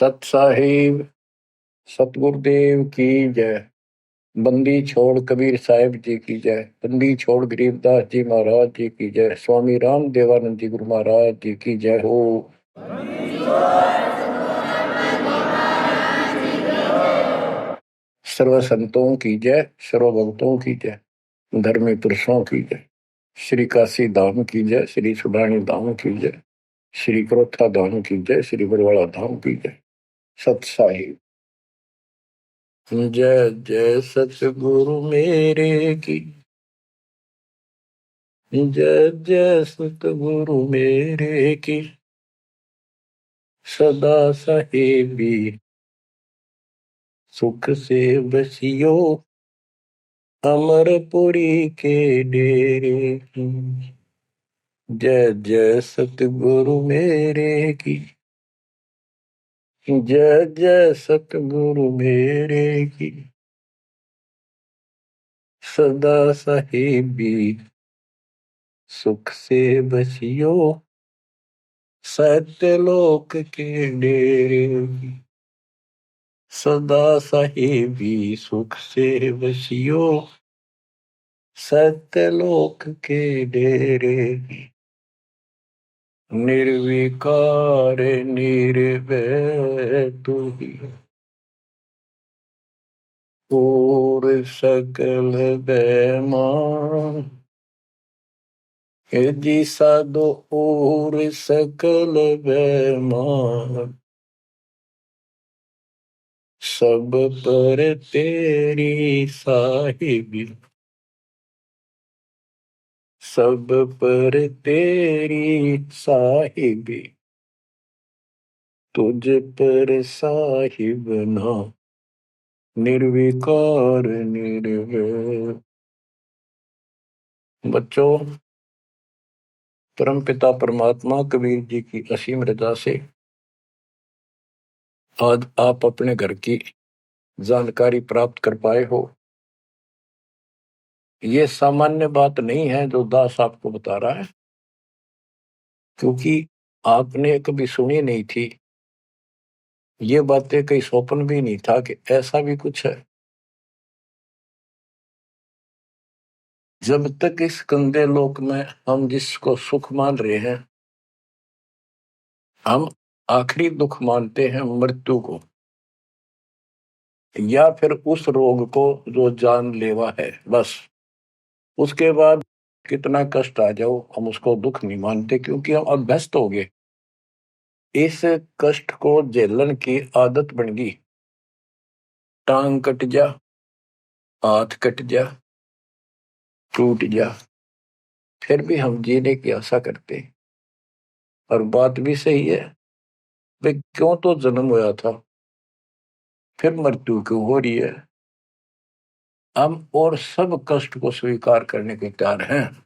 सत साहिब सतगुरुदेव की जय। बंदी छोड़ कबीर साहिब जी की जय। बंदी छोड़ गरीबदास जी महाराज जी की जय। स्वामी राम देवानंद जी गुरु महाराज जी की जय हो। सर्व संतों की जय, सर्व भक्तों की जय, धर्मी पुरुषों की जय। श्री काशी धाम की जय, श्री सुडानी धाम की जय, श्री क्रोथा धाम की जय, श्री बरवाड़ा धाम की जय। सत साहिब जय जय सतगुरु मेरे की जय जय सतगुरु मेरे की। सदा साहेबी सुख से बसियो अमरपुरी के डेरे की। जय जय सतगुरु मेरे की जय जय सतगुरु मेरे की। सदा साहेबी सुख से बसियो सत्यलोक के डेरे की। सदा साहेबी सुख से बसियो सत्यलोक के डेरे की। निर्विकार निर्भय तू ही और सकल बेमान। जी साधो और सकल बेमान। सब पर तेरी साहिबी सब पर तेरी साहिबी। तुझ पर साहिब ना निर्विकार निर्भय। बच्चों, परमपिता परमात्मा कबीर जी की असीम रजा से आज आप अपने घर की जानकारी प्राप्त कर पाए हो। ये सामान्य बात नहीं है जो दास आपको बता रहा है, क्योंकि आपने कभी सुनी नहीं थी ये बातें। कहीं स्वप्न भी नहीं था कि ऐसा भी कुछ है। जब तक इस गंदे लोक में हम जिसको सुख मान रहे हैं, हम आखिरी दुख मानते हैं मृत्यु को, या फिर उस रोग को जो जानलेवा है। बस उसके बाद कितना कष्ट आ जाओ हम उसको दुख नहीं मानते, क्योंकि हम अभ्यस्त हो गए। इस कष्ट को झेलने की आदत बन गई। टांग कट जा, हाथ कट जा, टूट जा, फिर भी हम जीने की आशा करते। और बात भी सही है, वे क्यों तो जन्म हुआ था, फिर मृत्यु क्यों हो रही है। हम और सब कष्ट को स्वीकार करने के तैयार हैं,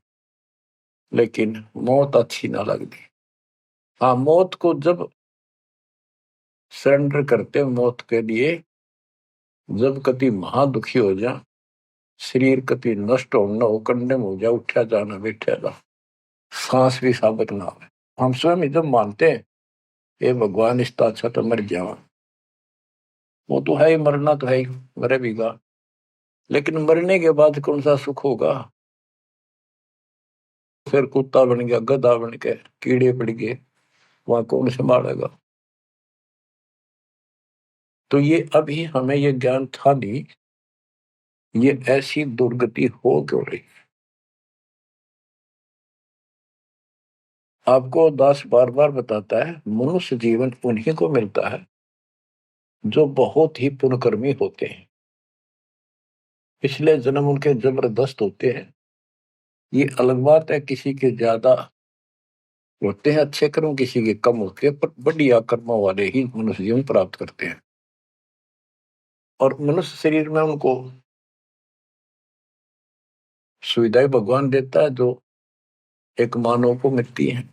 लेकिन मौत अच्छी ना लगती। हाँ, मौत को जब सरेंडर करते, मौत के लिए जब कति महादुखी हो जा, शरीर कति नष्ट होना हो, कंडम हो जा, उठा जाना बैठा जा, सांस भी साबित ना हो, हम स्वयं जब मानते हैं ये भगवान इसका अच्छा तो मर जावा। वो तो है ही, मरना तो है ही, मरे भीगा। लेकिन मरने के बाद कौन सा सुख होगा। फिर कुत्ता बन गया, गधा बन के कीड़े पड़ गए, वहां कौन संभालेगा। तो ये अभी हमें ये ज्ञान था नहीं, ये ऐसी दुर्गति हो क्यों रही। आपको दास बार बार बताता है, मनुष्य जीवन उन्हीं को मिलता है जो बहुत ही पुण्यकर्मी होते हैं। पिछले जन्म उनके जबरदस्त होते हैं। ये अलग बात है, किसी के ज्यादा होते हैं अच्छे कर्म, किसी के कम होते हैं, पर बढ़िया कर्मों वाले ही मनुष्य जीवन प्राप्त करते हैं। और मनुष्य शरीर में उनको सुविधाएं भगवान देता है जो एक मानव को मिलती हैं।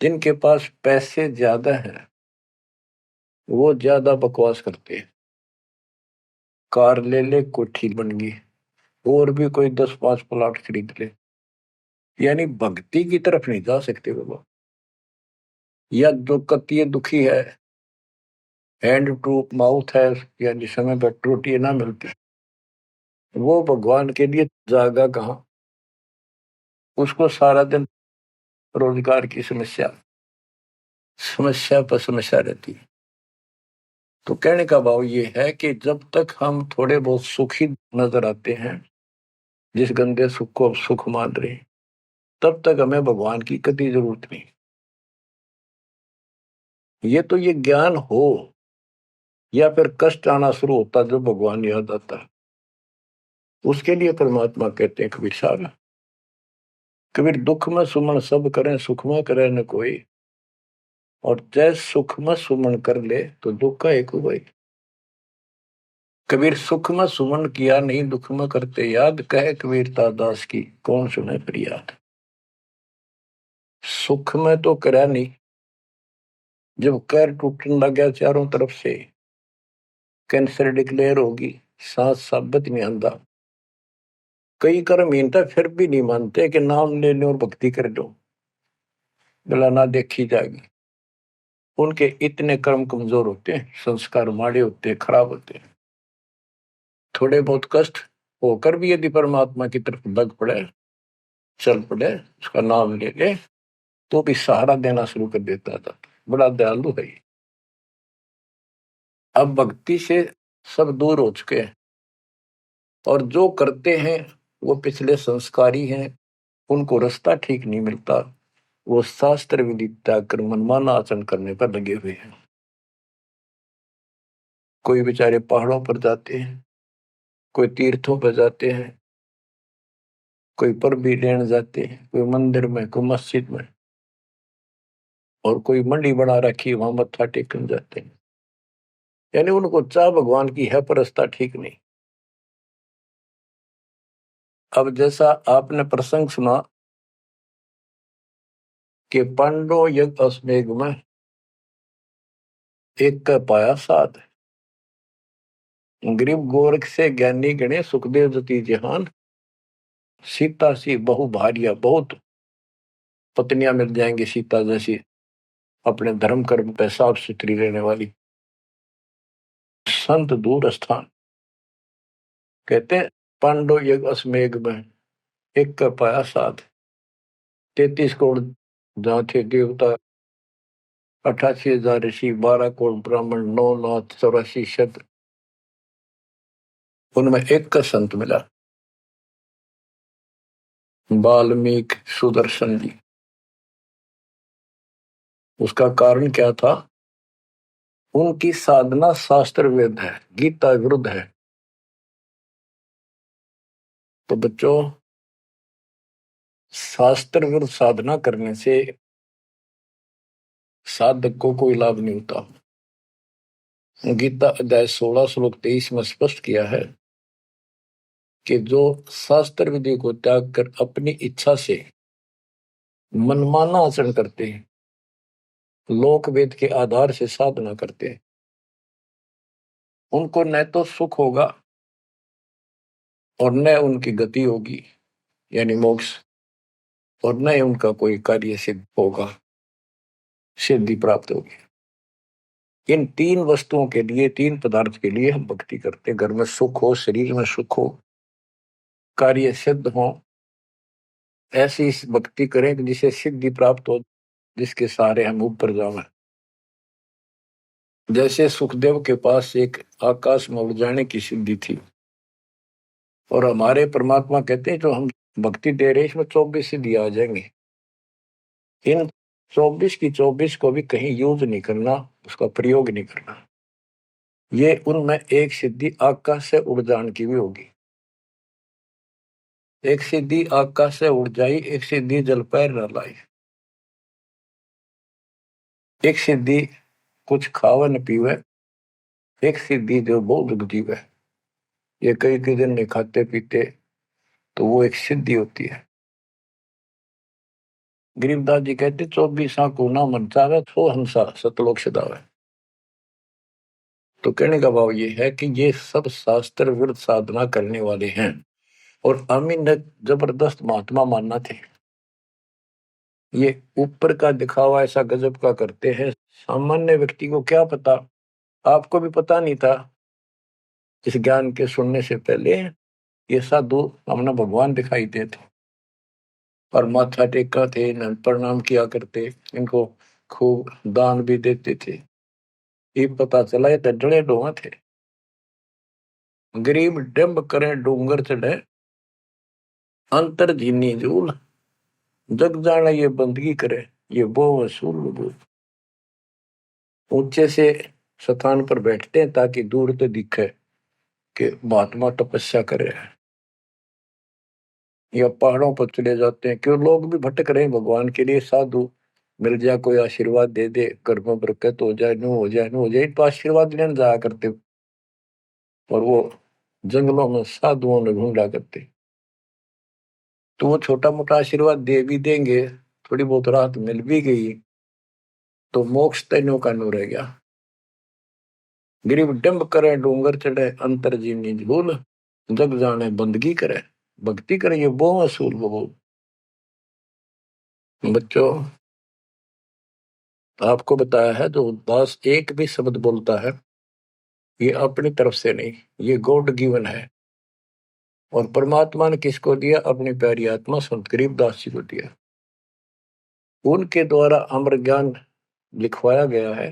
जिनके पास पैसे ज्यादा हैं वो ज्यादा बकवास करते हैं। कार ले ले, कोठी बन गई, और भी कोई 10-5 प्लाट खरीद ले, यानी भक्ति की तरफ नहीं जा सकते वो लोग। या जो कतिय दुखी है, हैंड टू माउथ है, यानी समय पर रोटी ना मिलती, वो भगवान के लिए जागा कहाँ। उसको सारा दिन रोजगार की समस्या, समस्या पर समस्या रहती है। तो कहने का भाव ये है कि जब तक हम थोड़े बहुत सुखी नजर आते हैं, जिस गंदे सुख को सुख मान रहे हैं, तब तक हमें भगवान की कभी जरूरत नहीं। ये ज्ञान हो या फिर कष्ट आना शुरू होता जब भगवान याद आता है, उसके लिए परमात्मा कहते हैं कबीर साहब, कबीर दुख में सुमन सब करें, सुख में करे न कोई, और जैस सुख में सुमन कर ले तो दुख का एक हुआ। कबीर सुख में सुमन किया नहीं, दुख में करते याद, कहे कबीरता दास की कौन सुने फरियाद। सुख में तो करा नहीं, जब कैर टूटने लग गया चारों तरफ से, कैंसर डिक्लेयर होगी, सांस साबित नहीं आंदा, कई कर्म हीनता फिर भी नहीं मानते कि नाम ले लो और भक्ति कर लो, गला ना देखी जाएगी। उनके इतने कर्म कमजोर होते हैं, संस्कार माड़े होते हैं, खराब होते हैं। थोड़े बहुत कष्ट होकर भी यदि परमात्मा की तरफ लग पड़े, चल पड़े, उसका नाम ले ले, तो भी सहारा देना शुरू कर देता था। बड़ा दयालु है ये। अब भक्ति से सब दूर हो चुके हैं, और जो करते हैं वो पिछले संस्कारी हैं, उनको रास्ता ठीक नहीं मिलता, वो शास्त्र विधि त्याग कर मनमाना आचरण करने पर लगे हुए हैं। कोई बेचारे पहाड़ों पर जाते हैं, कोई तीर्थों पर जाते हैं, कोई पर भी लेने जाते हैं, कोई मंदिर में, कोई मस्जिद में, और कोई मंडी बना रखी वहां मत्था टेकने जाते हैं। यानी उनको चाह भगवान की है पर रास्ता ठीक नहीं। अब जैसा आपने प्रसंग सुना कि पांडव यज्ञ अश्वमेध में एक का पाया साध, गरीब गोरख से ज्ञानी गणे, सुखदेव जति जहान, सीता सी बहु भारिया, बहुत पत्नियां मिल जाएंगी सीता जैसी, अपने धर्म कर्म पे साफ सुथरी रहने वाली। संत दूर स्थान, कहते हैं पांडव यज्ञ अश्वमेध में एक का पाया साध, 33 करोड़ जहाँ थे देवता, 88,000 ऋषि, 12 करोड़ ब्राह्मण, 9 लाख 84 शब्द, उनमें एक का संत मिला, वाल्मीकि सुदर्शन जी। उसका कारण क्या था? उनकी साधना शास्त्र विरुद्ध है, गीता विरुद्ध है। तो बच्चों, शास्त्र विरुद्ध साधना करने से साधक को कोई लाभ नहीं होता। गीता अध्याय 16 श्लोक 23 में स्पष्ट किया है कि जो शास्त्र विधि को त्याग कर अपनी इच्छा से मनमाना आचरण करते हैं, लोक वेद के आधार से साधना करते हैं, उनको न तो सुख होगा और न उनकी गति होगी, यानी मोक्ष, और न उनका कोई कार्य सिद्ध होगा, सिद्धि प्राप्त होगी। इन तीन वस्तुओं के लिए, तीन पदार्थ के लिए हम भक्ति करते हैं। घर में सुख हो, शरीर में सुख हो, कार्य सिद्ध हो, ऐसी भक्ति करें कि जिसे सिद्धि प्राप्त हो, जिसके सहारे हम ऊपर जाएं। जैसे सुखदेव के पास एक आकाश में उड़ जाने की सिद्धि थी, और हमारे परमात्मा कहते हैं जो हम भक्ति दे रहे हैं इसमें 24 सिद्धि आ जाएंगे। इन 24 की 24 को भी कहीं यूज नहीं करना, उसका प्रयोग नहीं करना। ये उनमें एक सिद्धि आकाश से उड़ जाने की भी होगी। एक सिद्धि आकाश से उड़ जाई, एक सिद्धि जल पैर न लाई, एक सिद्धि कुछ खावे न पीवे, एक सिद्धि जो बहुत जीवे। ये कई कई दिन नहीं खाते पीते तो वो एक सिद्धि होती है। गरीबदास जी कहते 24 को ना मन चावे, सो हंसा सतलोक सदावे। तो कहने का भाव ये है कि ये सब शास्त्र विरुद्ध साधना करने वाले हैं, और अमीन ने जबरदस्त महात्मा मानना थे। ये ऊपर का दिखावा ऐसा गजब का करते हैं, सामान्य व्यक्ति को क्या पता आपको भी पता नहीं था इस ज्ञान के सुनने से पहले ये साधु हमने भगवान दिखाई देते और माथा टेका थे, प्रणाम किया करते, इनको खूब दान भी देते थे। ये पता चला ये डले डोहा थे। गरीब डिम्ब करे डूंगर चढ़े, अंतर जीनी जूल, जग जाने ये बंदगी करे, ये बो वसूल बूल। ऊंचे से स्थान पर बैठते हैं ताकि दूर से दिखे कि महात्मा तपस्या करे, या पहाड़ों पर चले जाते हैं क्यों लोग भी भटक रहे हैं भगवान के लिए। साधु मिल जाए, कोई आशीर्वाद दे दे, घर में बरकत हो जाए, नो हो जाए, नो हो जाए, तो आशीर्वाद लेने जाया करते। और वो जंगलों में साधुओं ने ढूंढा करते, तो वो छोटा मोटा आशीर्वाद दे भी देंगे, थोड़ी बहुत राहत मिल भी गई तो मोक्ष तैनो का नो रह गया। गरीब डंब करे डूंगर चढ़े, अंतर जीवनी झूल, जग जाने बंदगी करे, भक्ति करे, ये वो असूल वो। बच्चों, आपको बताया है जो दास एक भी शब्द बोलता है ये अपनी तरफ से नहीं, ये गॉड गिवन है। और परमात्मा ने किसको दिया? अपनी प्यारी आत्मा संत गरीबदास जी को दिया। उनके द्वारा अमर ज्ञान लिखवाया गया है,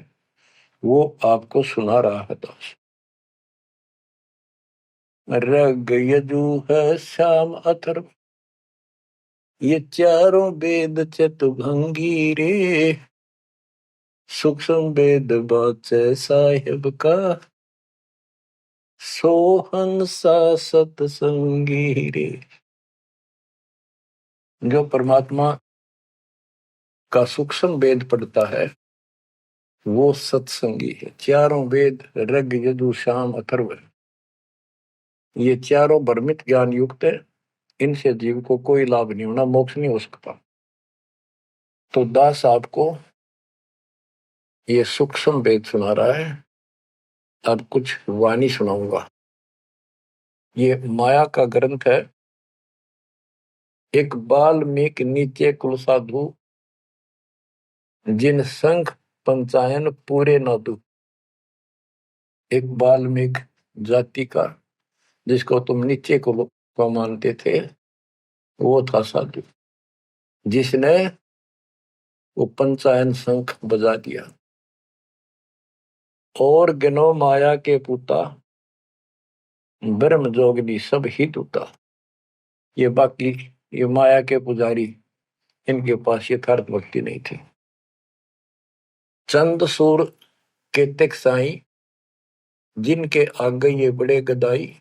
वो आपको सुना रहा है दास। रग यजु है श्याम अथर्व, ये चारों वेद चतुभंगी रे, सूक्ष्म वेद बाचे साहिब का, सोहंसा सतसंगी रे। जो परमात्मा का सूक्ष्म वेद पढ़ता है वो सत्संगी है। चारों वेद ऋग यजु साम अथर्व, ये चारों भ्रमित ज्ञान युक्त है, इनसे जीव को कोई लाभ नहीं होना, मोक्ष नहीं हो सकता। तो दास आपको ये सूक्ष्म वेद सुना रहा है। अब कुछ वाणी सुनाऊंगा। ये माया का ग्रंथ है। एक बाल्मीकि नीचे कुल साधु, जिन संघ पंचायन पूरे न दू। एक बाल्मीकि जाति का, जिसको तुम नीचे कुल को मानते थे, वो था साधु, जिसने वो पंचायन शंख बजा दिया। और गिनो माया के पूता, ब्रह्म जोगनी सब ही टूटा। ये बाकी ये माया के पुजारी, इनके पास यथार्थ भक्ति नहीं थी। चंद सूर केतक साई, जिनके आगे ये बड़े गदाई,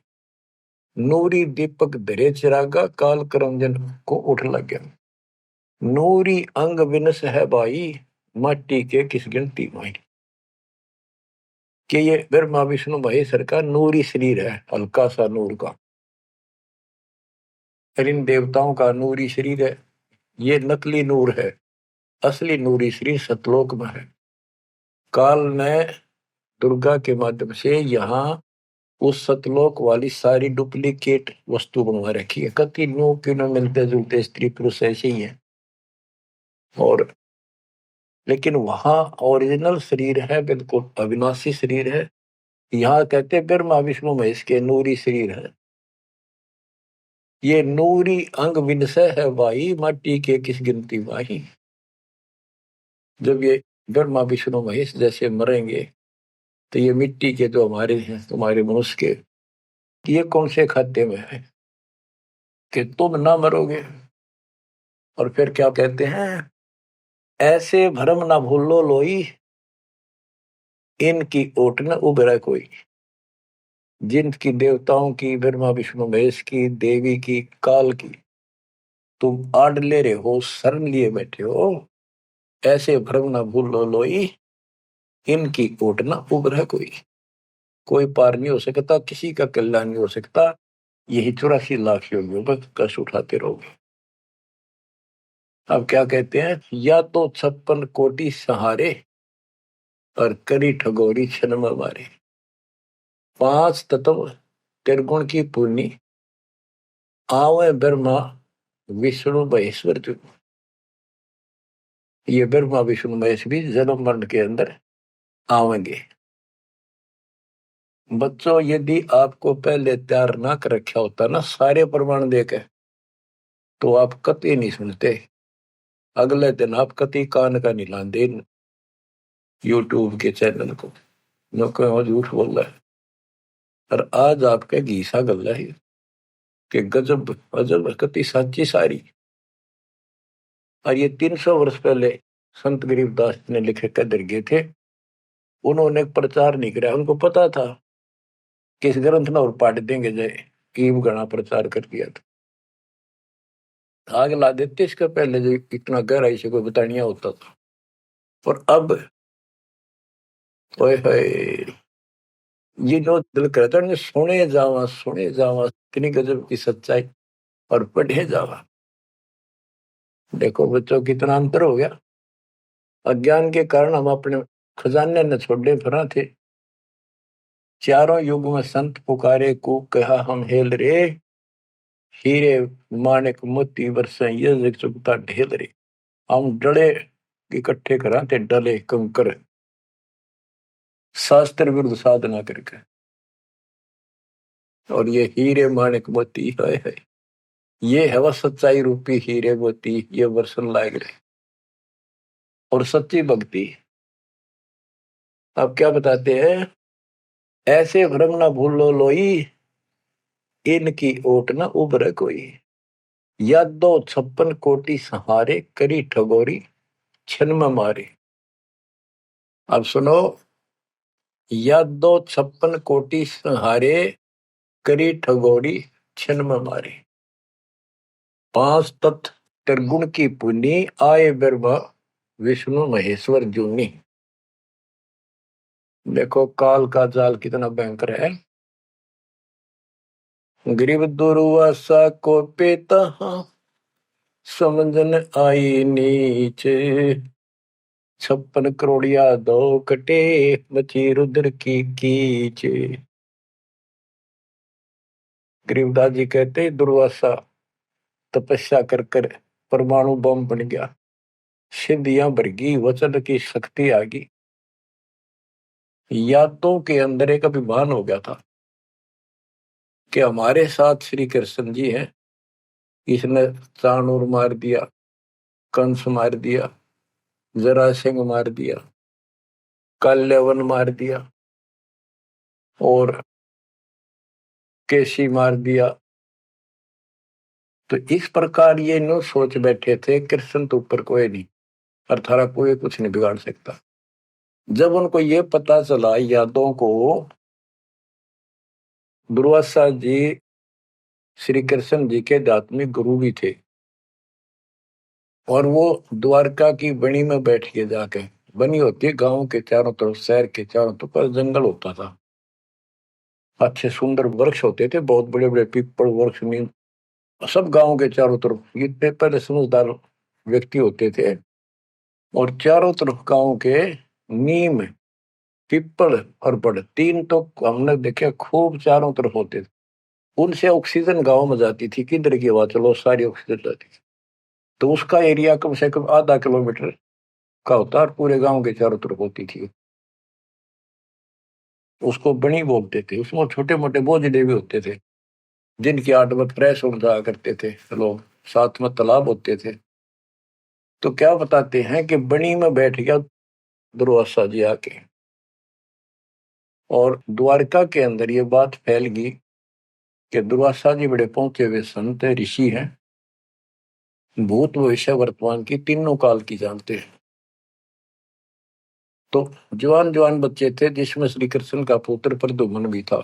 नूरी दीपक धरे चिरागा, काल करंजन को उठ लग गया। नूरी अंग विनस है भाई, माटी के किस गिनती माई। कि ये ब्रह्मा विष्णु महेश्वर का नूरी शरीर है, हल्का सा नूर का। इन देवताओं का नूरी शरीर है, ये नकली नूर है, असली नूरी शरीर सतलोक में है। काल ने दुर्गा के माध्यम से यहाँ उस सतलोक वाली सारी डुप्लीकेट वस्तु बनवा रखी है। कति नो क्यों मिलते जुलते स्त्री पुरुष ऐसे ही है, और लेकिन वहां ओरिजिनल शरीर है, बिल्कुल अविनाशी शरीर है। यहाँ कहते ब्रह्मा विष्णु महेश के नूरी शरीर है। ये नूरी अंग विनसय है भाई, माटी के किस गिनती भाई। जब ये ब्रह्मा विष्णु महेश जैसे मरेंगे तो ये मिट्टी के जो हमारे हैं, तुम्हारे मनुष्य के, ये कौन से खाते में है कि तुम ना मरोगे। और फिर क्या कहते हैं? ऐसे भरम ना भूलो लोई, इनकी ओट न उभरा कोई। जिनकी देवताओं की, ब्रह्मा विष्णु महेश की, देवी की, काल की तुम आड़ ले रहे हो, शरण लिए बैठे हो, ऐसे भ्रम ना भूलो लोई, इनकी ओट न उभरा कोई। कोई पार नहीं हो सकता, किसी का कल्याण नहीं हो सकता। यही 84 लाख योगियों पर कष्ट उठाते रहोगे। अब क्या कहते हैं? या तो 56 कोटि सहारे, और करी ठगोरी क्षण में मारे। 5 तत्व त्रिगुण की पूर्णी, आवे ब्रह्मा विष्णु महेश्वर जो। ये ब्रह्मा विष्णु महेश भी जन्म मरण के अंदर आवेंगे। बच्चों, यदि आपको पहले तैयार ना कर रखा होता ना सारे प्रमाण देके, तो आप कतई नहीं सुनते। अगले दिन आप कतई कान का नहीं लाते यूट्यूब के चैनल को, जो कहो झूठ बोल रहा है। और आज आपके घीसा गल है कि गजब अजब कतई साची सारी। और ये 300 वर्ष पहले संत गरीबदास ने लिखे कदर गए थे। उन्होंने प्रचार नहीं किया, उनको पता था कि इस ग्रंथ में और पाट देंगे जाए, कीम गणा प्रचार कर दिया था। आग ला देते इसका पहले जो इतना गहराई से कोई बतानिया होता था। और अब ओए होए, ये जो दिल करता है सुने जावा इतनी गजब की सच्चाई और पढ़े जावा। देखो बच्चों, कितना अंतर हो गया। अज्ञान के कारण हम अपने खजाने न छोड़े फिरा थे। चारों युग में संत पुकारे को कहा हम हेल रे, हीरे माणिक मोती बरसे ये जग चुकता ढेल रे। हम डले इकट्ठे कराते डले कंकर, शास्त्र विरुद्ध साधना करके। और ये हीरे माणिक मोती है, ये है वह सच्चाई रूपी हीरे मोती, ये वर्षन लायक रहे और सच्ची भक्ति। अब क्या बताते हैं, ऐसे भ्रम ना भूलो लोई, इनकी ओट न उभरे कोई। या 256 कोटि सहारे, करी ठगोरी छन में मारे। अब सुनो, या 256 कोटि सहारे, करी ठगोरी छन में मारे। 5 तत्व त्रिगुण की पुनी, आए ब्रह्मा विष्णु महेश्वर जूनी। देखो काल का जाल कितना भयंकर है। गरीब दुर्वासा को पेता, समझन आई नीचे। 56 करोड़िया 2 कटे, मची रुद्र की कीच। गरीबदास जी कहते दुर्वासा तपस्या कर कर परमाणु बम बन गया, सिद्धियां भर गई, वचन की शक्ति आ गई। यादों के अंदर एक अभिमान हो गया था कि हमारे साथ श्री कृष्ण जी हैं। इसने चाणूर मार दिया, कंस मार दिया, जरासिंह मार दिया, कल्यवन मार दिया और केसी मार दिया। तो इस प्रकार ये नो सोच बैठे थे कृष्ण तो ऊपर कोई नहीं और थारा कोई कुछ नहीं बिगाड़ सकता। जब उनको ये पता चला यादों को, दुर्वासा जी श्री कृष्ण जी के आध्यात्मिक गुरु भी थे और वो द्वारका की बनी में बैठ के जाके, बनी होती है गांव के चारों तरफ, शहर के चारों तरफ पर जंगल होता था, अच्छे सुंदर वृक्ष होते थे, बहुत बड़े बड़े पीपल वृक्ष नीम, सब गांव के चारों तरफ। ये पहले समझदार व्यक्ति होते थे और चारों तरफ गांव के नीम, पीपल और बड़, तीन तो हमने देखे खूब चारों तरफ होते थे। उनसे ऑक्सीजन गांव में जाती थी, किधर की हवा चलो सारी ऑक्सीजन जाती थी। तो उसका एरिया कम से कम आधा किलोमीटर का होता और पूरे गांव के चारों तरफ होती थी। उसको बनी बोलते थे। उसमें छोटे मोटे बोझले भी होते थे जिनकी आटमत फ्रेश हो जाया करते थे लोग, साथ में तालाब होते थे। तो क्या बताते हैं कि बनी में बैठ गया दुर्वासा जी आके, और द्वारका के अंदर ये बात फैल गई कि दुर्वासा जी बड़े पहुंचे हुए संत है, ऋषि हैं, भूत भविष्य वर्तमान की तीनों काल की जानते हैं। तो जवान जवान बच्चे थे जिसमें श्री कृष्ण का पुत्र प्रद्युम्न भी था।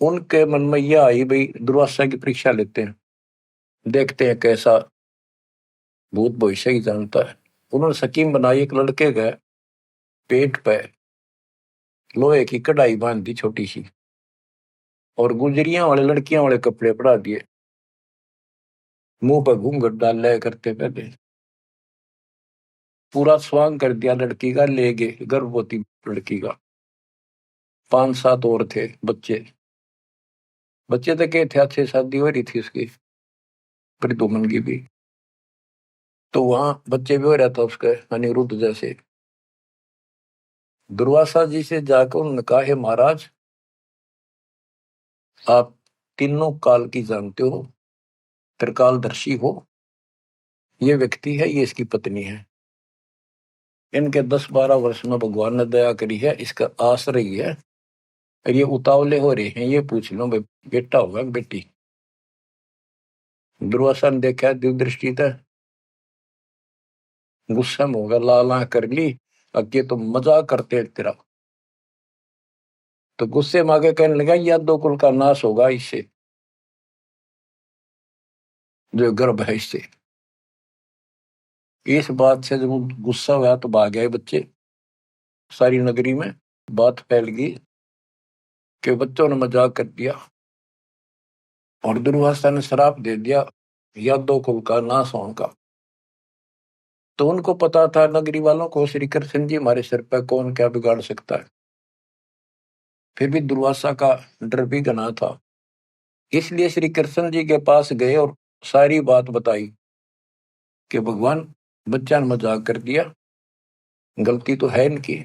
उनके मन में यह आई भाई दुर्वासा की परीक्षा लेते हैं, देखते हैं कैसा भूत भविष्य की जानता है। उन्होंने स्कीम बनाई, एक लड़के का पेट पे लोहे की कढ़ाई बांध दी छोटी सी और गुजरियां वाले लड़कियां वाले कपड़े पड़ा दिए, मुंह पर घूंघट डाल लिया करते पहले, पूरा स्वांग कर दिया लड़की का, ले गए गर्भवती लड़की का। 5-7 और थे बच्चे, बच्चे तो क्या थे, अच्छे शादी हो रही थी उसकी प्रद्युम्न की भी। तो वहां बच्चे भी हो रहा था उसके अनिरुद्ध जैसे। दुर्वासा जी से जाकर उन्होंने कहा, हे महाराज, आप तीनों काल की जानते हो, त्रिकालदर्शी हो। ये व्यक्ति है, ये इसकी पत्नी है। इनके 10-12 वर्ष में भगवान ने दया करी है, इसका आश्रय है। और ये उतावले हो रहे हैं, ये पूछ लो भाई बेटा होगा कि बेटी। दुर्वासा ने देखा दिव्य दृष्टि था, गुस्सा में होगा, लाला कर ली, अब ये तो मजाक करते हैं तेरा। तो गुस्से में आगे कहने लगा, या दो कुल का नाश होगा इससे, जो गर्भ है इससे। इस बात से जब गुस्सा हुआ तो भाग गए बच्चे। सारी नगरी में बात फैल गई कि बच्चों ने मजाक कर दिया और दुर्वासा ने श्राप दे दिया या दो कुल का नाश होने का। तो उनको पता था, नगरी वालों को, श्री कृष्ण जी हमारे सिर पर कौन क्या बिगाड़ सकता है। फिर भी दुर्वासा का डर भी घना था, इसलिए श्री कृष्ण जी के पास गए और सारी बात बताई कि भगवान, बच्चा ने मजाक कर दिया, गलती तो है इनकी,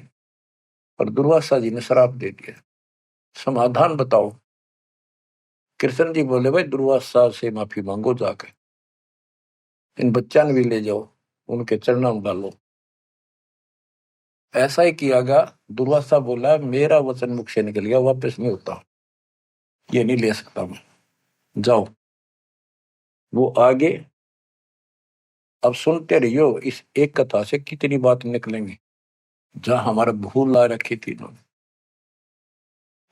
और दुर्वासा जी ने श्राप दे दिया, समाधान बताओ। कृष्ण जी बोले, भाई दुर्वासा से माफी मांगो, जाकर इन बच्चा ने भी ले जाओ, उनके चरणों में डालो। ऐसा ही किया गया। दुर्वासा बोला, मेरा वचन मुख से निकल गया, वापस नहीं होता, ये नहीं ले सकता मैं, जाओ। वो आगे, अब सुनते रहियो, इस एक कथा से कितनी बात निकलेंगी, जहां हमारा भूल ला रखी थी इन्होंने।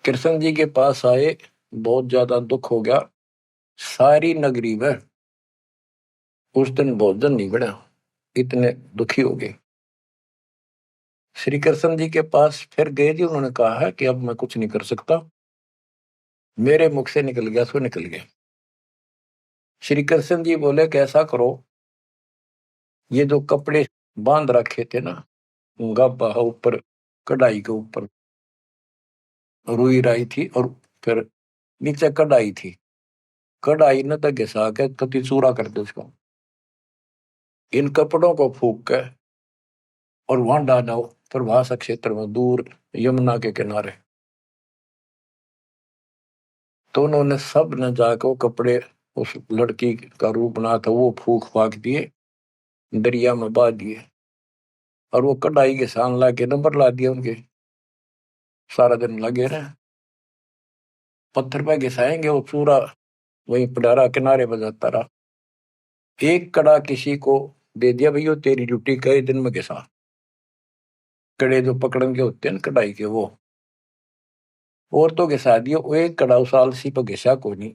कृष्ण जी के पास आए, बहुत ज्यादा दुख हो गया। सारी नगरी में उस दिन भोजन नहीं बना, इतने दुखी हो गए। श्री कृष्ण जी के पास फिर गए जी, उन्होंने कहा है कि अब मैं कुछ नहीं कर सकता, मेरे मुख से निकल गया सो निकल गया। श्री कृष्ण जी बोले, कैसा करो, ये जो कपड़े बांध रखे थे ना, गाबा ऊपर, कढ़ाई के ऊपर रुई राई थी, और फिर नीचे कढ़ाई थी, कढ़ाई न तो घिसा के कति चूरा कर दो उसको, इन कपड़ों को फूक के और वहां डालो प्रभास क्षेत्र में, दूर यमुना के किनारे। तो उन्होंने सब ने जाकर वो कपड़े, उस लड़की का रूप बना था, वो फूक फाक दिए, दरिया में बहा दिए, और वो कढ़ाई के सान ला के नंबर ला दिया उनके। सारा दिन लगे रहे, पत्थर पे घिसाएंगे, वो पूरा वहीं पडारा किनारे बजाता रहा। एक कड़ा किसी को दे दिया, भैया तेरी ड्यूटी कई दिन में घिसा। कड़े जो पकड़न के होते हैं ना कढ़ाई के, वो और तो घिसा दिया। वो एक कड़ा उस आलसी पर घिसा को नहीं,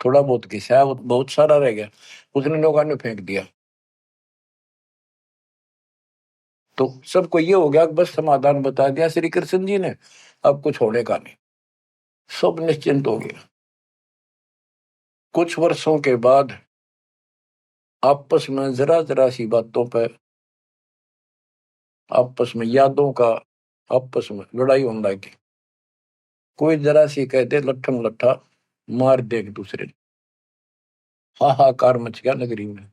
थोड़ा बहुत घिसा, वो बहुत सारा रह गया, उसने लोगों ने फेंक दिया। तो सबको ये हो गया, बस समाधान बता दिया श्री कृष्ण जी ने, अब कुछ होने का नहीं, सब निश्चिंत हो गया। कुछ वर्षों के बाद आपस में जरा जरा सी बातों पर, आपस में यादों का, आपस में लड़ाई होने लगी। कोई जरा सी कहते लट्ठम लट्ठा मार दे एक दूसरे ने, हाहाकार मच गया नगरी में,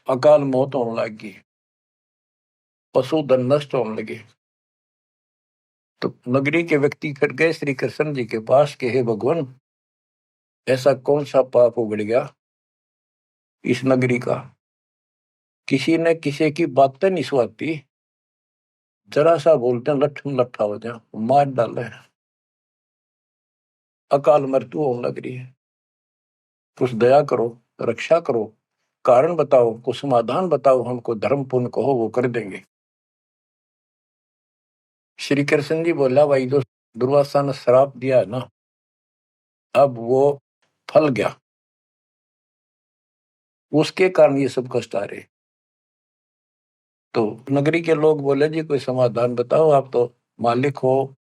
अकाल मौत होने लगी, पशुधन नष्ट होने लगे। तो नगरी के व्यक्ति फिर गए श्री कृष्ण जी के पास कि हे भगवान, ऐसा कौन सा पाप उगड़ गया इस नगरी का, किसी ने किसी की बातें नहीं सुहाती, जरा सा बोलते हैं लट्ठम लट्ठा हो जाए, मार डाले, अकाल मृत्यु होने लग रही है। कुछ दया करो, रक्षा करो, कारण बताओ, कुछ समाधान बताओ, हमको धर्म पुण्य कहो, वो कर देंगे। श्री कृष्ण जी बोला, भाई जो दुर्वासा ने श्राप दिया है ना, अब वो फल गया, उसके कारण ये सब कष्ट आ रहे। तो नगरी के लोग बोले, जी कोई समाधान बताओ, आप तो मालिक हो,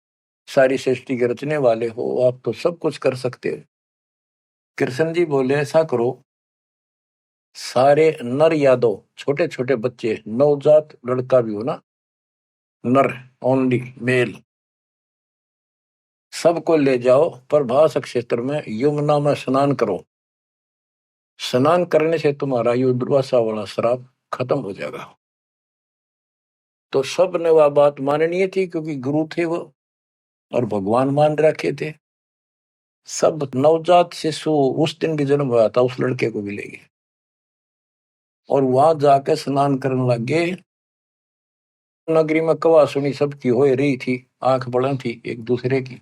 सारी सृष्टि के रचने वाले हो, आप तो सब कुछ कर सकते हो। कृष्ण जी बोले, ऐसा करो, सारे नर यादव, छोटे छोटे बच्चे, नवजात लड़का भी हो ना, नर, ओनली मेल, सबको ले जाओ प्रभास क्षेत्र में, यमुना में स्नान करो। स्नान करने से तुम्हारा ये दुर्वासा वाला श्राप खत्म हो जाएगा। तो सब ने वह बात माननी थी क्योंकि गुरु थे वो और भगवान मान रखे थे। सब नवजात शिशु उस दिन भी जन्म हुआ था उस लड़के को भी ले गए और वहां जाकर स्नान करने लग गए। नगरी में कवा सुनी सबकी हो रही थी, आंख बड़ा थी एक दूसरे की।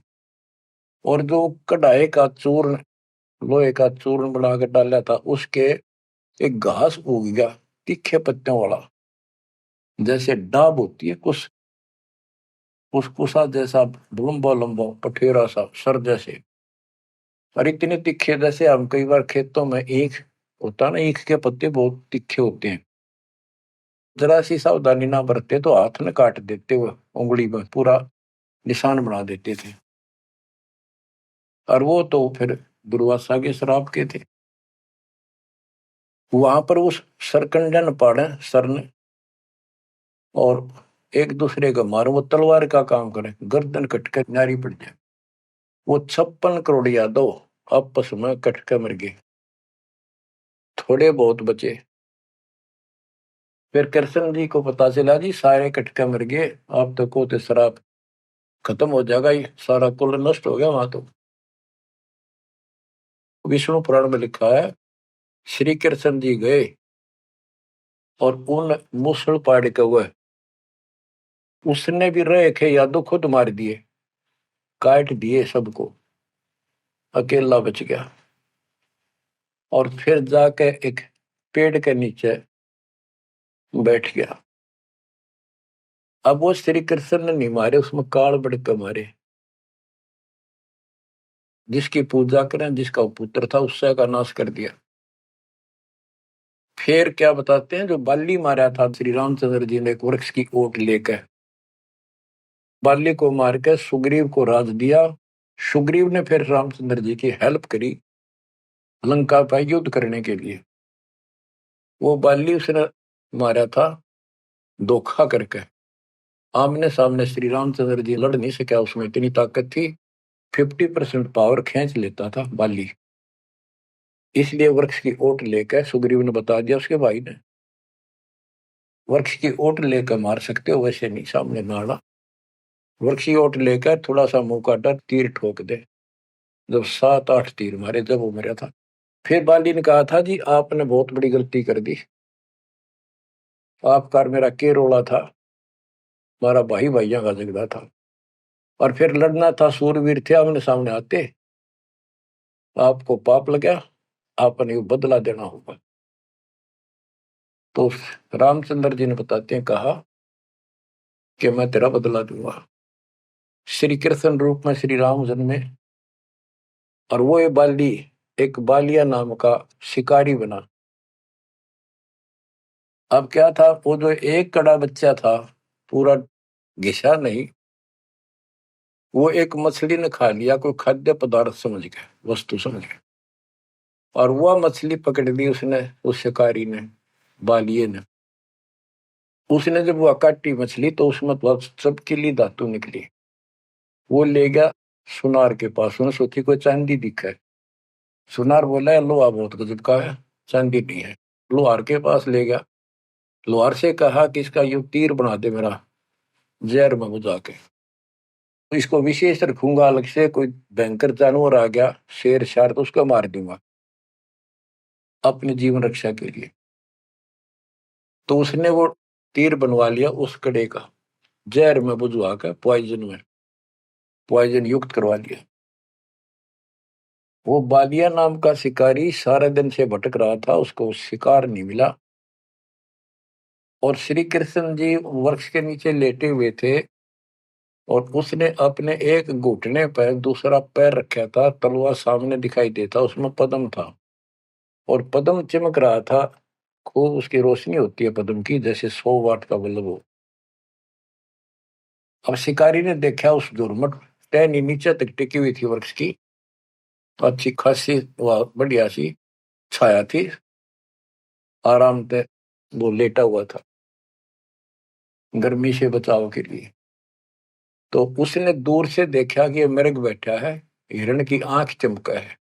और जो कढ़ाई का चूर्ण, लोहे का चूर्ण बनाकर डाला था, उसके एक घास उग गया तीखे पत्तियों वाला, जैसे डाब होती है कुछ कुसकुसा जैसा, लंबा लंबा पठेरा सा सर जैसे, और इतने तीखे जैसे हम कई बार खेतों में ईख होता ना, ईख के पत्ते बहुत तीखे होते हैं, जरा सी सावधानी ना बरते तो हाथ में काट देते, वो उंगली में पूरा निशान बना देते थे। और वो तो फिर दुर्वासा के श्राप के थे। वहां पर उस सरकंडन पाड़े सर ने और एक दूसरे का मारो, वो तलवार का काम करे, गर्दन कटकर नारी पड़ जाए। वो 56 करोड़ यादव आपस में कटके मर गए, थोड़े बहुत बचे। फिर कृष्ण जी को पता चला जी सारे कटके मर गए, आप तो को तो शराब खत्म हो जाएगा, ये सारा कुल नष्ट हो गया। वहां तो विष्णु पुराण में लिखा है, श्री कृष्ण जी गए और उन मूसल पाड़ के हुए, उसने भी रहे थे यादव खुद मार दिए, काट दिए सबको, अकेला बच गया। और फिर जाके एक पेड़ के नीचे बैठ गया। अब वो श्री कृष्ण ने नहीं मारे, उसमें काल बड़के मारे। जिसकी पूजा करें, जिसका पुत्र था, उससे का नाश कर दिया। फिर क्या बताते हैं, जो बाली मारा था श्री रामचंद्र जी ने एक वृक्ष की ओट लेकर, बाली को मार के सुग्रीव को राज दिया। सुग्रीव ने फिर रामचंद्र जी की हेल्प करी लंका पर युद्ध करने के लिए। वो बाली उसने मारा था धोखा करके, आमने सामने श्री रामचंद्र जी लड़ नहीं सका, उसमें इतनी ताकत थी, 50% पावर खींच लेता था बाली। इसलिए वृक्ष की ओट लेकर सुग्रीव ने बता दिया उसके भाई ने, वृक्ष की ओट लेकर मार सकते हो, वैसे नहीं सामने नाड़ा। वृक्ष की ओट लेकर थोड़ा सा मुंह काटा, तीर ठोक दे। जब 7-8 तीर मारे, जब वो मरा था। फिर बाली ने कहा था जी आपने बहुत बड़ी गलती कर दी, आपका मेरा के रोला था, हमारा भाई भाइयों का झगड़ा था, और फिर लड़ना था, सूरवीर थे, आमने सामने आते, आपको पाप लगा, आपने बदला देना होगा। तो रामचंद्र जी ने बताते हैं, कहा कि मैं तेरा बदला दूंगा। श्री कृष्ण रूप में श्री राम जन्मे और वो ये बाली एक बालिया नाम का शिकारी बना। अब क्या था, वो जो एक कड़ा बच्चा था, पूरा घिसा नहीं, वो एक मछली ने खा लिया, कोई खाद्य पदार्थ समझ के, वस्तु समझ के, और वह मछली पकड़ ली उसने, उस शिकारी ने, बालिए ने। उसने जब वह काटी मछली तो उसमें तो चमकीली धातु निकली। वो ले गया सुनार के पास, उसने सोची कोई चांदी दिखा है। सुनार बोला है लोहा बहुत गजब का है, चांदी नहीं है। लोहार के पास ले गया, लोहार से कहा कि इसका यूं तीर बना दे मेरा, जहर में बुझा के, तो इसको विशेष रखूंगा अलग से, कोई भयंकर जानवर आ गया, शेर शार, तो उसको मार दूंगा अपने जीवन रक्षा के लिए। तो उसने वो तीर बनवा लिया उस कड़े का, जहर में बुझवा कर, पॉइजन में, पॉइजन युक्त करवा लिया। वो बालिया नाम का शिकारी सारे दिन से भटक रहा था, उसको शिकार नहीं मिला। और श्री कृष्ण जी वृक्ष के नीचे लेटे हुए थे और उसने अपने एक घुटने पर दूसरा पैर रखा था, तलवार सामने दिखाई देता, उसमें पद्म था और पद्म चमक रहा था, खूब उसकी रोशनी होती है पद्म की, जैसे 100 वाट का बल्ब हो। अब शिकारी ने देखा उस झुरमुट टहनी नीचे तक टिकी हुई थी वृक्ष की, तो अच्छी खासी वह बढ़िया सी छाया थी, आराम से वो लेटा हुआ था गर्मी से बचाव के लिए। तो उसने दूर से देखा कि ये मृग बैठा है, हिरण की आंख चमका है,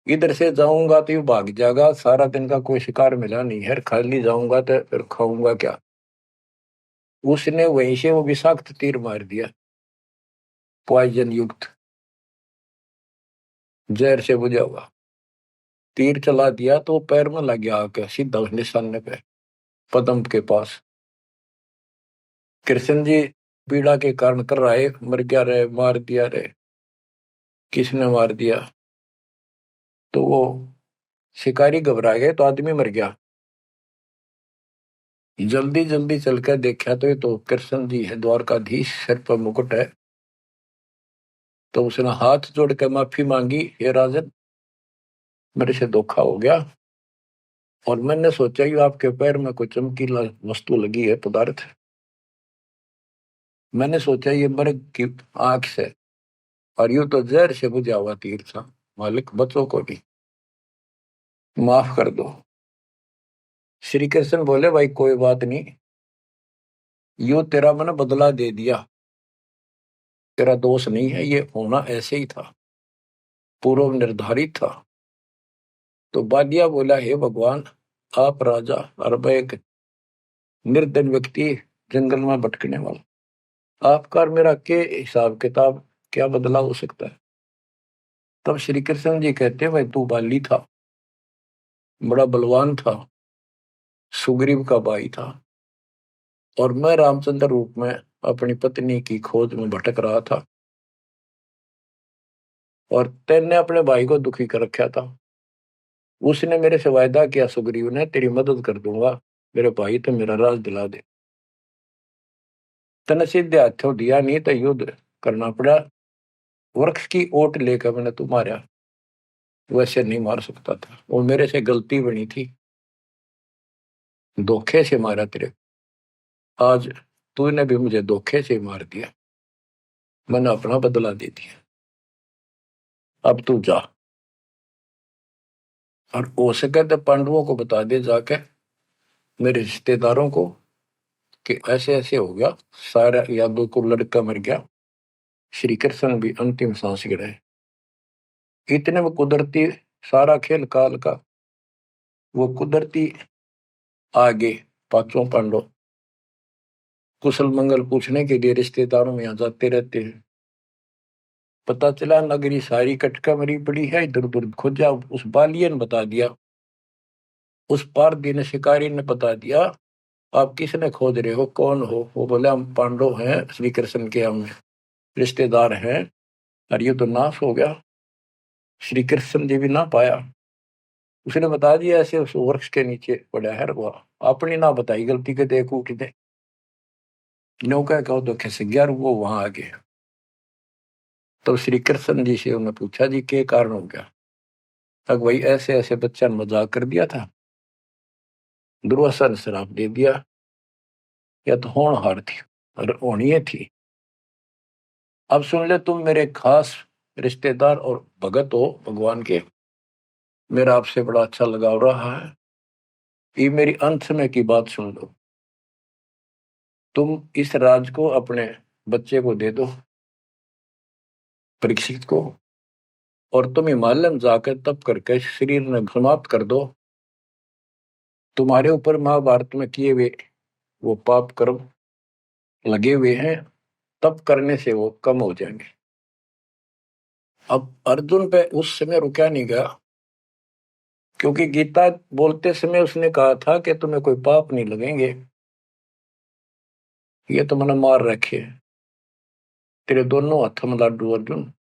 इधर से जाऊंगा तो ये भाग जाएगा, सारा दिन का कोई शिकार मिला नहीं है, खाली जाऊंगा तो फिर खाऊंगा क्या। उसने वहीं से वो विषाक्त तीर मार दिया, पॉइजन युक्त, जहर से बुझा हुआ तीर चला दिया, तो पैर में लग गया आके सीधा उस निशाने पे, पदम के पास। कृष्ण जी पीड़ा के कारण कर रहा है, मर गया रे, मार दिया रे, किसने मार दिया? तो वो शिकारी घबरा गए, तो आदमी मर गया। जल्दी जल्दी चलकर देखा तो ये तो कृष्ण जी है, द्वारकाधीश, सिर पर मुकुट है। तो उसने हाथ जोड़ कर माफी मांगी, हे राजन, मेरे से धोखा हो गया, और मैंने सोचा कि आपके पैर में कोई चमकीला वस्तु लगी है, पदार्थ। मैंने सोचा ये मर्ग की आंख से, और यूं तो जहर से बुझा हुआ तीर था। मालिक, बच्चों को भी माफ कर दो। श्री कृष्ण बोले, भाई कोई बात नहीं, यूं तेरा मैंने बदला दे दिया, तेरा दोष नहीं है, ये होना ऐसे ही था, पूर्व निर्धारित था। तो बादिया बोला, हे भगवान, आप राजा और मैं एक निर्धन व्यक्ति, जंगल में भटकने वाला, आपका और मेरा के हिसाब किताब, क्या बदला हो सकता है? तब श्री कृष्ण जी कहते, भाई तू बाली था, बड़ा बलवान था, सुग्रीव का भाई था, और मैं रामचंद्र रूप में अपनी पत्नी की खोज में भटक रहा था, और तेने अपने भाई को दुखी कर रखा था। उसने मेरे से वायदा किया, सुग्रीव ने, तेरी मदद कर दूंगा, मेरे भाई तो मेरा राज दिला दे। तने सीधे हाथों दिया नहीं तो युद्ध करना पड़ा, वृक्ष की ओट लेकर मैंने तू मारा, वैसे नहीं मार सकता था, वो मेरे से गलती बनी थी, धोखे से मारा तेरे, आज तूने भी मुझे धोखे से मार दिया, मैंने अपना बदला दे दिया, अब तू जा, और हो सके तो पांडवों को बता दे जाके, मेरे रिश्तेदारों को, कि ऐसे ऐसे हो गया, सारा यादव को लड़का मर गया, श्री कृष्ण भी अंतिम सांस गिराए। इतने में कुदरती, सारा खेल काल का, वो कुदरती आगे पांचों पांडव कुशल मंगल पूछने के लिए रिश्तेदारों में यहाँ जाते रहते हैं। पता चला नगरी सारी कटका मरी पड़ी है, इधर उधर खोजा, उस बालिए ने बता दिया, उस पारधी ने, शिकारी ने बता दिया, आप किसने खोज रहे हो, कौन हो? वो बोले, हम पांडव हैं, श्री कृष्ण के हम रिश्तेदार हैं, और ये तो नाश हो गया, श्री कृष्ण जी भी ना पाया। उसने बता दिया, ऐसे उस वृक्ष के नीचे पड़ा है, वो अपनी ना बताई गलती के, देख उठ दे, नौका कहो तो खिस गया, वो वहां आ गए। तो श्री कृष्ण जी से उन्होंने पूछा, जी क्या कारण हो गया? तक वही ऐसे ऐसे बच्चा ने मजाक कर दिया था, दुर्वासा ने श्राप दे दिया, या तो होनहार थी और होनी थी। अब सुन ले, तुम मेरे खास रिश्तेदार और भगत हो भगवान के, मेरा आपसे बड़ा अच्छा लगाव रहा है, ये मेरी अंत समय की बात सुन लो, तुम इस राज को अपने बच्चे को दे दो, परीक्षित को, और तुम हिमालय में जाकर तप करके शरीर में समाप्त कर दो, तुम्हारे ऊपर महाभारत में किए हुए वो पाप कर्म लगे हुए हैं, तप करने से वो कम हो जाएंगे। अब अर्जुन पे उस समय रुका नहीं गया, क्योंकि गीता बोलते समय उसने कहा था कि तुम्हें कोई पाप नहीं लगेंगे, ये तो मैंने मार रखे, तेरे दोनों हाथों में लाडू अर्जुन,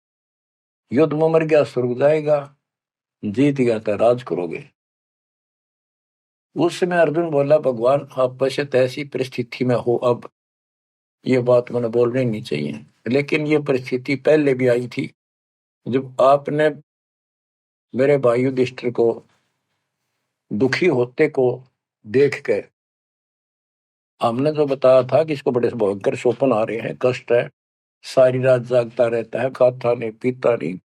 युद्ध में मर गया स्वर्ग जाएगा, जीत गया तो राज करोगे। उस समय अर्जुन बोला, भगवान आप पश्चात ऐसी परिस्थिति में हो, अब ये बात मैंने बोलनी नहीं चाहिए, लेकिन ये परिस्थिति पहले भी आई थी, जब आपने मेरे भाई युधिष्ठिर को दुखी होते को देख के, हमने जो बताया था कि इसको बड़े भयंकर स्वप्न आ रहे हैं, कष्ट है, सारी रात जागता रहता है, खाता नहीं पीता नहीं,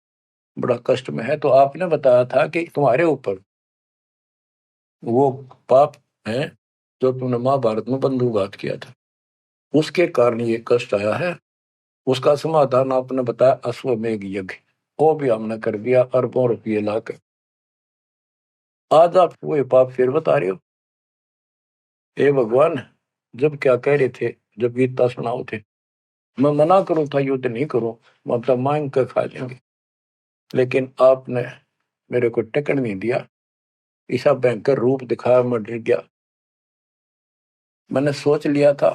बड़ा कष्ट में है, तो आपने बताया था कि तुम्हारे ऊपर वो पाप है जो तुमने महाभारत में बंधुघात किया था, उसके कारण ये कष्ट आया है। उसका समाधान आपने बताया, अश्वमेघ यज्ञ, वो भी हमने कर दिया अरबों रुपये लाकर। आज आप वो पाप फिर बता रहे हो? हे भगवान, जब क्या कह रहे थे, जब गीता सुनाओ थे। मैं मना करूं था युद्ध नहीं करूं, मतलब मांग कर खा लेंगे, लेकिन आपने मेरे को टिकट नहीं दिया। ऐसा भयंकर रूप दिखाया, मैं डर गया। मैंने सोच लिया था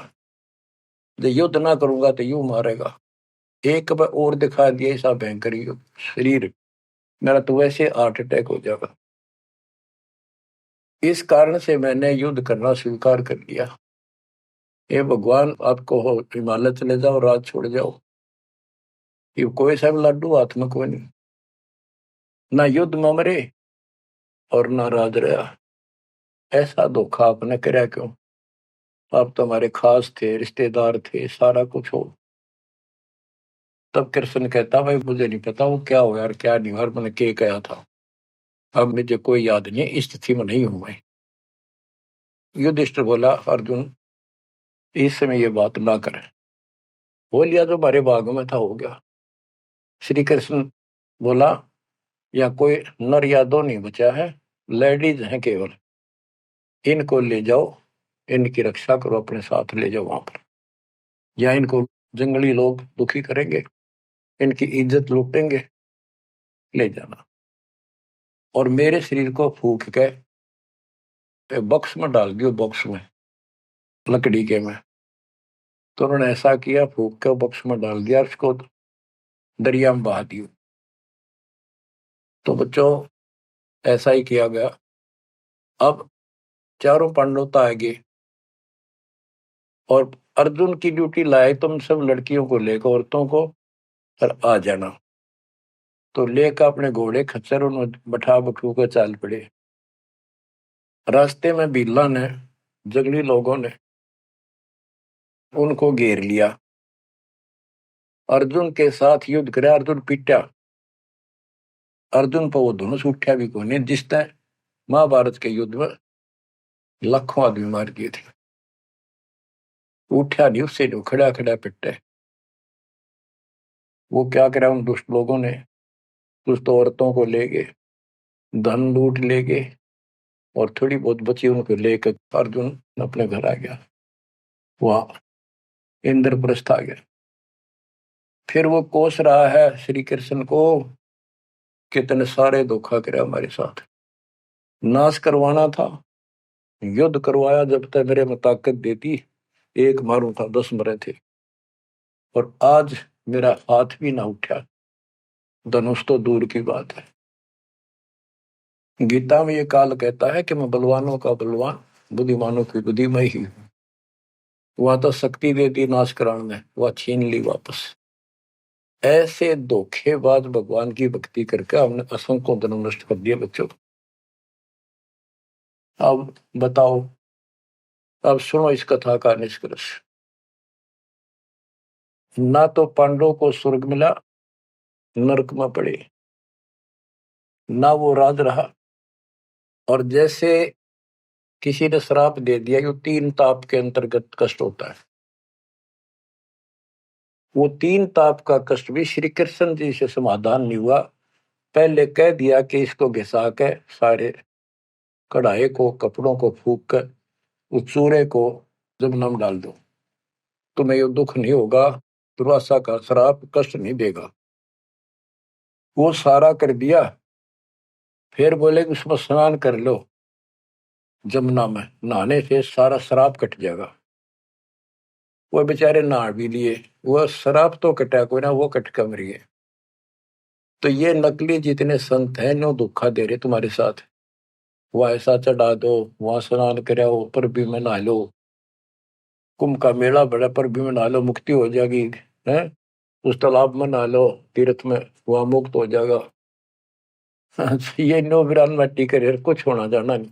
जो युद्ध ना करूंगा तो यूं मारेगा। एक बार और दिखा दिया ऐसा भयंकर युद्ध, शरीर मेरा तो वैसे हार्ट अटैक हो जाएगा। इस कारण से मैंने युद्ध करना स्वीकार कर लिया। ये भगवान आपको हो हिमालय चले जाओ, राज छोड़ जाओ, ये कोई सा भी लाडू हाथ में कोई नहीं, ना युद्ध में मरे और ना राज रहा। ऐसा धोखा आपने कराया क्यों? आप तो हमारे खास थे, रिश्तेदार थे, सारा कुछ हो। तब कृष्ण कहता भाई मुझे नहीं पता वो क्या हो यार, क्या नहीं, और मैंने क्या कहा था, अब मुझे कोई याद नहीं है, इस स्थिति में नहीं हूं मैं। युधिष्ठिर बोला अर्जुन इस समय ये बात ना करें। हो लिया जो हमारे भाग में था हो गया। श्री कृष्ण बोला या कोई नर या दो नहीं बचा है, लेडीज हैं केवल, इनको ले जाओ, इनकी रक्षा करो, अपने साथ ले जाओ वहां पर, या इनको जंगली लोग दुखी करेंगे, इनकी इज्जत लूटेंगे, ले जाना। और मेरे शरीर को फूक के बॉक्स में डाल दियो, बॉक्स में लकड़ी के में। तो उन्होंने ऐसा किया, फूक के बॉक्स में डाल दिया, उसको दरिया में बहा दियो। तो बच्चों ऐसा ही किया गया। अब चारों पांडव तो आगे, और अर्जुन की ड्यूटी लाए तुम सब लड़कियों को लेकर, औरतों को, और आ जाना। तो लेकर अपने घोड़े खच्चर उन्हें बैठा बठू कर चाल पड़े। रास्ते में बिल्ला ने, जंगली लोगों ने उनको घेर लिया, अर्जुन के साथ युद्ध करे। अर्जुन पीटा, अर्जुन पर वो धनुष उठा भी कोई नहीं, जिस तरह महाभारत के युद्ध में लाखों आदमी मार दिए थे, उठा नहीं उससे, जो खड़ा खड़ा पिटे। वो क्या करा उन दुष्ट लोगों ने, दुष्ट औरतों को ले गए, धन लूट ले गए, और थोड़ी बहुत बची उनको लेकर अर्जुन अपने घर आ गया, वहां इंद्रप्रस्थ आ गया। फिर वो कोस रहा है श्री कृष्ण को, कितने सारे धोखा करे हमारे साथ, नाश करवाना था, युद्ध करवाया, जब तक मेरे में ताकत देती एक मारू था 10 मरे थे, और आज मेरा हाथ भी ना उठा, धनुष तो दूर की बात है। गीता में ये काल कहता है कि मैं बलवानों का बलवान, बुद्धिमानों की बुद्धिमय ही हूं। वहां तो शक्ति दे दी नाश कराने, वह छीन ली वापस। ऐसे धोखेबाज भगवान की भक्ति करके हमने असंख्यों जन्म नष्ट कर दिए बच्चों। अब बताओ, अब सुनो इस कथा का निष्कर्ष। ना तो पांडवों को स्वर्ग मिला, नरक में पड़े, ना वो राज रहा, और जैसे किसी ने श्राप दे दिया कि 3 ताप के अंतर्गत कष्ट होता है, वो 3 ताप का कष्ट भी श्री कृष्ण जी से समाधान नहीं हुआ। पहले कह दिया कि इसको घिसा के सारे कढ़ाई को, कपड़ों को फूक कर उस चूरे को जमुना में डाल दो, तुम्हें ये दुख नहीं होगा, दुर्वासा का श्राप कष्ट नहीं देगा। वो सारा कर दिया। फिर बोले कि उसमें स्नान कर लो, जमुना में नहाने से सारा श्राप कट जाएगा। वो बेचारे नहा भी लिए, वो श्राप तो कटा कोई ना, वो कट कम रही है। तो ये नकली जितने संत हैं नो धोखा दे रहे तुम्हारे साथ। वह ऐसा चढ़ा दो, वहां स्नान कराओ, पर भी में नहा लो, कुंभ का मेला बड़ा, पर भी में नहा लो, मुक्ति हो जाएगी है, उस तालाब में नहा लो, तीर्थ में, वहां मुक्त हो जाएगा। ये नो विरान मट्टी करे, कुछ होना जाना नहीं।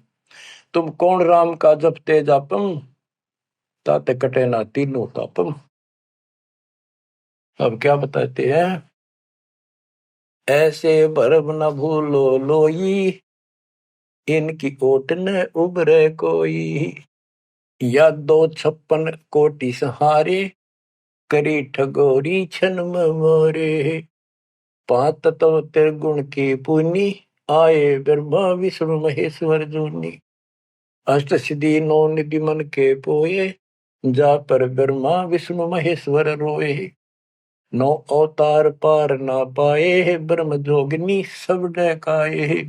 तुम कौन राम का जपते जापम, ताते कटे ना तीनों तापम। अब क्या बताते हैं, ऐसे भरम न भूलो लोई, इनकी ओट न उबरे कोई, या 256 कोटि सहारे, करी ठगोरी छन मोरे, 5 तत्व त्रिगुण की पुनी, आए ब्रह्मा विष्णु महेश्वर जूनी, अष्ट सिद्धि 9 निधि मन के पोए, जा पर ब्रह्मा विष्णु महेश्वर रोए, नौ अवतार पार ना पाए, ब्रह्म जोगिनी सब डकाए।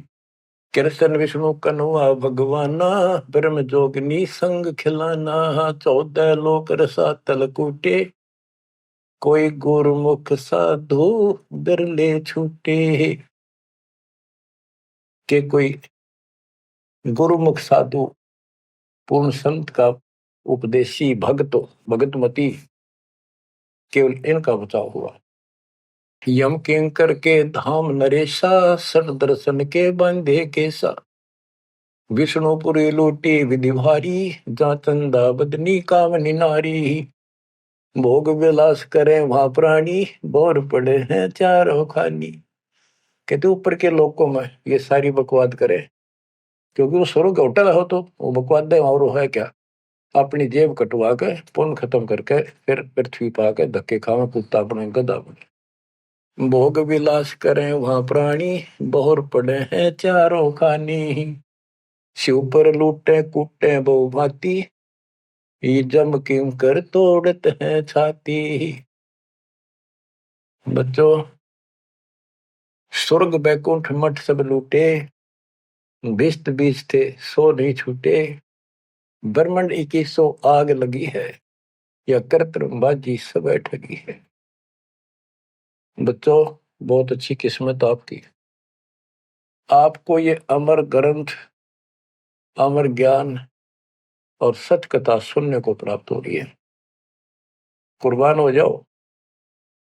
कृष्ण विष्णु कन्वा भगवाना, ब्रह्म जोगिनी संग खिलाना, 14 लोक रसातल कूटे, कोई गुरुमुख साधु बिरले छूटे। के कोई गुरुमुख साधु पूर्ण संत का उपदेशी भगतमती केवल इनका बचाव हुआ। यम किंकर के धाम नरेशा, सट दर्शन के बंधे केसा, विष्णुपुरी लूटी विधि भारी, जा चंदा बदनी कामनी नारी। भोग विलास करें वहां प्राणी, बोर पड़े हैं चारों खानी। कहते ऊपर के लोकों में ये सारी बकवाद करे, क्योंकि वो स्वर्ग का होटल हो तो वो बकवाद है, और वो है क्या, अपनी जेब कटवा के पुण्य खत्म करके फिर पृथ्वी पा के धक्के खावे, कुत्ता बने गधा बने। भोग विलास करें वहां प्राणी, बोर पड़े हैं चारों खानी। शिव पर लूटे कूटे बहु भांति, ये जम किम कर तोड़ते हैं छाती। बच्चों, स्वर्ग बैकुंठ मठ सब लूटे, बिस्त बीज थे सो नहीं छूटे। ब्रह्मंड 2100 आग लगी है, या कर्तबाजी सब ठगी है। बच्चों, बहुत अच्छी किस्मत आपकी, आपको ये अमर ग्रंथ, अमर ज्ञान और सच कथा सुनने को प्राप्त हो रही है। कुर्बान हो जाओ,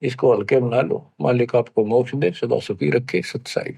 इसको हल्के बना लो। मालिक आपको मोक्ष दे, सदा सुखी रखे। सत्साई।